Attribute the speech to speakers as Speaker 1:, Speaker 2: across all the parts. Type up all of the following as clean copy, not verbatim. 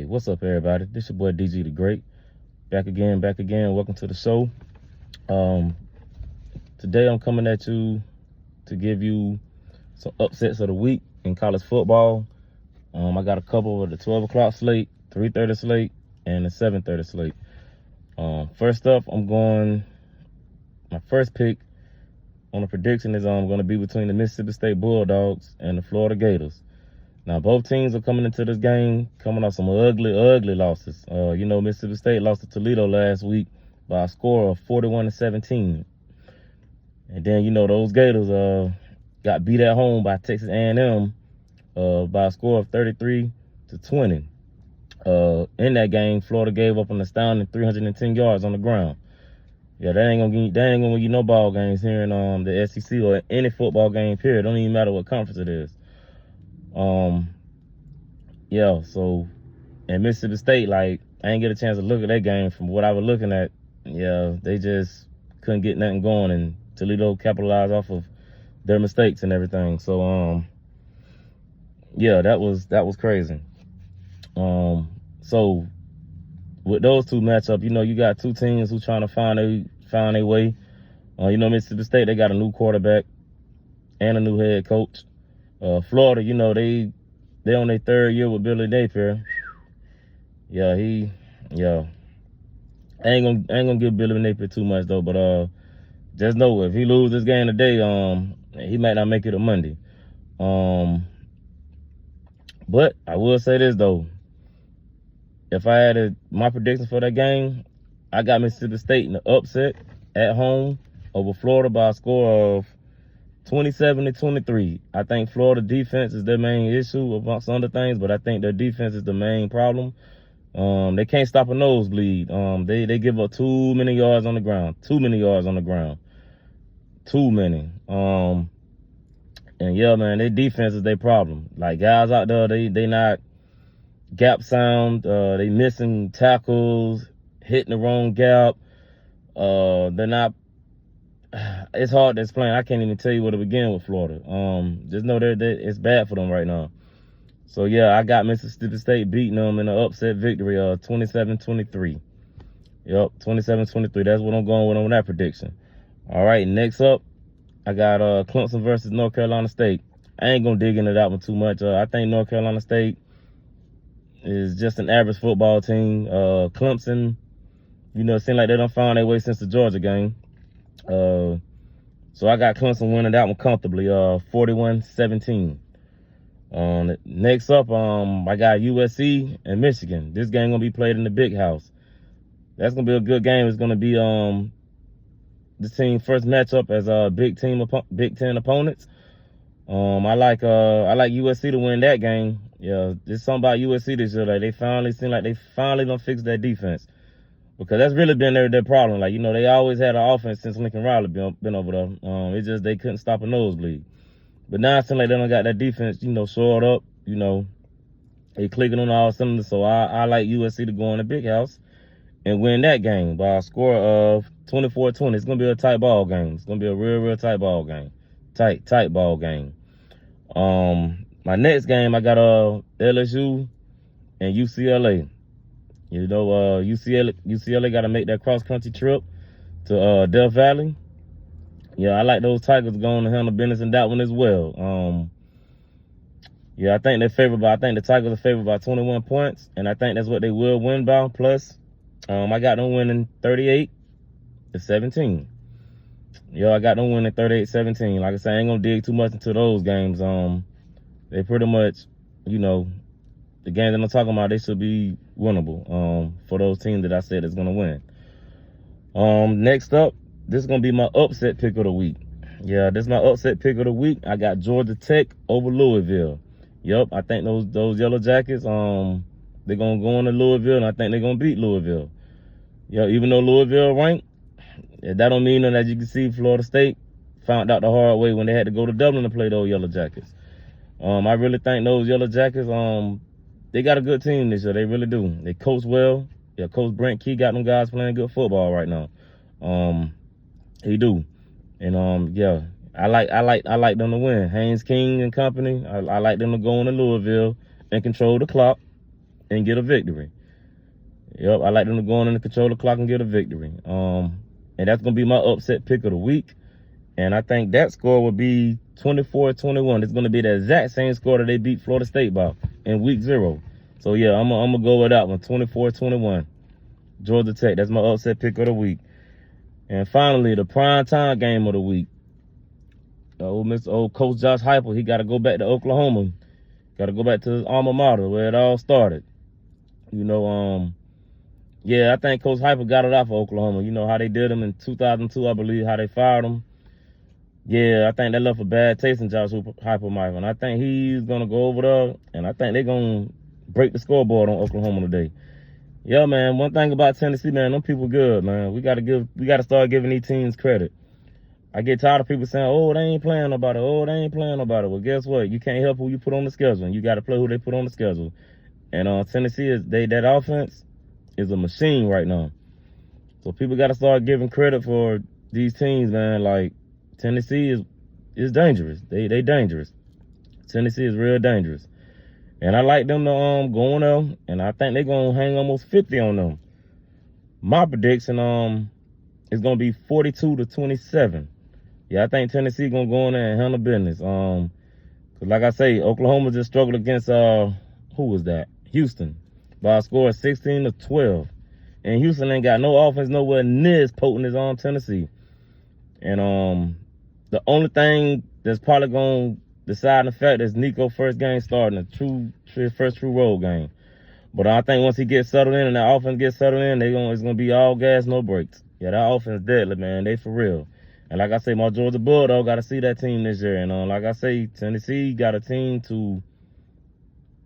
Speaker 1: What's up, everybody? This your boy DG the Great. Back again. Welcome to the show. Today I'm coming at you to give you some upsets of the week in college football. I got a couple of the 12 o'clock slate, 3:30 slate, and the 7:30 slate. First up, my first pick on the prediction is going to be between the Mississippi State Bulldogs and the Florida Gators. Now, both teams are coming into this game coming off some ugly losses. Mississippi State lost to Toledo last week by a score of 41-17. And then, those Gators got beat at home by Texas A&M by a score of 33-20. In that game, Florida gave up an astounding 310 yards on the ground. Yeah, they ain't gonna win you no ball games here in the SEC or any football game, period. Don't even matter what conference it is. So in Mississippi State, I ain't get a chance to look at that game. From what I was looking at, they just couldn't get nothing going, and Toledo capitalized off of their mistakes and everything. So that was crazy. So with those two matchups, you got two teams who trying to find a way. Mississippi State, they got a new quarterback and a new head coach. Florida, they on their third year with Billy Napier. I ain't gonna give Billy Napier too much though, but just know if he lose this game today, he might not make it a Monday. But I will say this though, if I had my prediction for that game, I got Mississippi State in the upset at home over Florida by a score of 27-23. I think Florida defense is their main issue amongst other things, but I think their defense is the main problem. They can't stop a nosebleed. They give up too many yards on the ground. Too many. And man, their defense is their problem. Guys out there, they not gap sound. They missing tackles, hitting the wrong gap. They're not. It's hard to explain. I can't even tell you where to begin with Florida. Just know that it's bad for them right now. So, I got Mississippi State beating them in an upset victory, 27-23. Yep, 27-23. That's what I'm going with on that prediction. All right, next up, I got Clemson versus North Carolina State. I ain't going to dig into that one too much. I think North Carolina State is just an average football team. Clemson, it seems like they done found their way since the Georgia game. So I got Clemson winning that one comfortably, 41-17. Next up, I got USC and Michigan. This game gonna be played in the Big House. That's gonna be a good game. It's gonna be the team first matchup as Big Ten opponents. I like USC to win that game. Yeah, there's something about USC this year. They finally seem like they done fix their defense. Because that's really been their problem. They always had an offense since Lincoln Riley been over there. It's just they couldn't stop a nosebleed. But now it seems like they don't got that defense, shored up. They clicking on all cylinders. So I like USC to go in the Big House and win that game by a score of 24-20. It's going to be a tight ball game. It's going to be a real tight ball game. Tight ball game. My next game, I got LSU and UCLA. UCLA got to make that cross-country trip to Death Valley. I like those Tigers going to handle business in that one as well. I think they're favored I think the Tigers are favored by 21 points, and I think that's what they will win by. Plus, I got them winning 38-17. I got them winning 38-17. Like I said, I ain't going to dig too much into those games. They pretty much, the games that I'm talking about, they should be winnable for those teams that I said is going to win. Next up, this is going to be my upset pick of the week. This is my upset pick of the week. I got Georgia Tech over Louisville. Yep, I think those Yellow Jackets, they're going to go into Louisville, and I think they're going to beat Louisville. Even though Louisville ranked, that don't mean that, as you can see, Florida State found out the hard way when they had to go to Dublin to play those Yellow Jackets. I really think those Yellow Jackets, they got a good team this year. They really do. They coach well. Coach Brent Key got them guys playing good football right now. He do. And I like them to win. Haynes King and company. I like them to go into Louisville and control the clock. and get a victory. Yep, I like them to go on and control the clock and get a victory. And that's going to be my upset pick of the week. And I think that score would be 24-21. It's going to be the exact same score that they beat Florida State by in week 0. So, yeah, I'm going to go with that one, 24-21. Georgia Tech, that's my upset pick of the week. And finally, the primetime game of the week. Old Coach Josh Heupel, he got to go back to Oklahoma. Got to go back to his alma mater where it all started. You know, yeah, I think Coach Heupel got it out for Oklahoma. You know how they did him in 2002, I believe, how they fired him. Yeah, I think that left a bad taste in Josh Heupel, Michael. And I think he's going to go over there, and I think they're going to break the scoreboard on Oklahoma today. Yeah, man, one thing about Tennessee, man, them people good, man. We got to start giving these teams credit. I get tired of people saying, oh, they ain't playing nobody. Oh, they ain't playing nobody. Well, guess what? You can't help who you put on the schedule. And you got to play who they put on the schedule. And Tennessee, that offense is a machine right now. So people got to start giving credit for these teams, man. Like, Tennessee is dangerous. They dangerous. Tennessee is real dangerous. And I like them to go on there, and I think they're going to hang almost 50 on them. My prediction is going to be 42-27. Yeah, I think Tennessee going to go in there and handle business. 'Cause like I say, Oklahoma just struggled against, who was that? Houston. By a score of 16-12. And Houston ain't got no offense nowhere near as potent as Tennessee. And the only thing that's probably going to decide the fact is Nico first game starting, first true road game. But I think once he gets settled in and that offense gets settled in, it's going to be all gas, no brakes. Yeah, that offense deadly, man. They for real. And like I say, my Georgia Bulldog got to see that team this year. And like I say, Tennessee got a team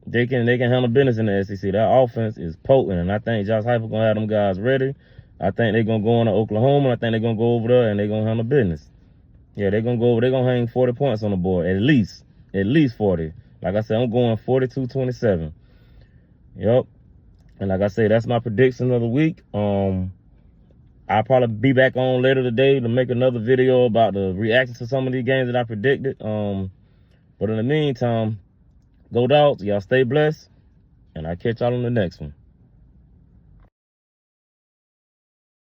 Speaker 1: they can handle business in the SEC. That offense is potent. And I think Josh Heupel going to have them guys ready. I think they're going to go on to Oklahoma. I think they're going to go over there and they're going to handle business. Yeah, they're going to go over. They're going to hang 40 points on the board. At least 40. Like I said, I'm going 42-27. Yep. And like I say, that's my prediction of the week. I'll probably be back on later today to make another video about the reactions to some of these games that I predicted. But in the meantime, go Dogs. Y'all stay blessed. And I'll catch y'all on the next one.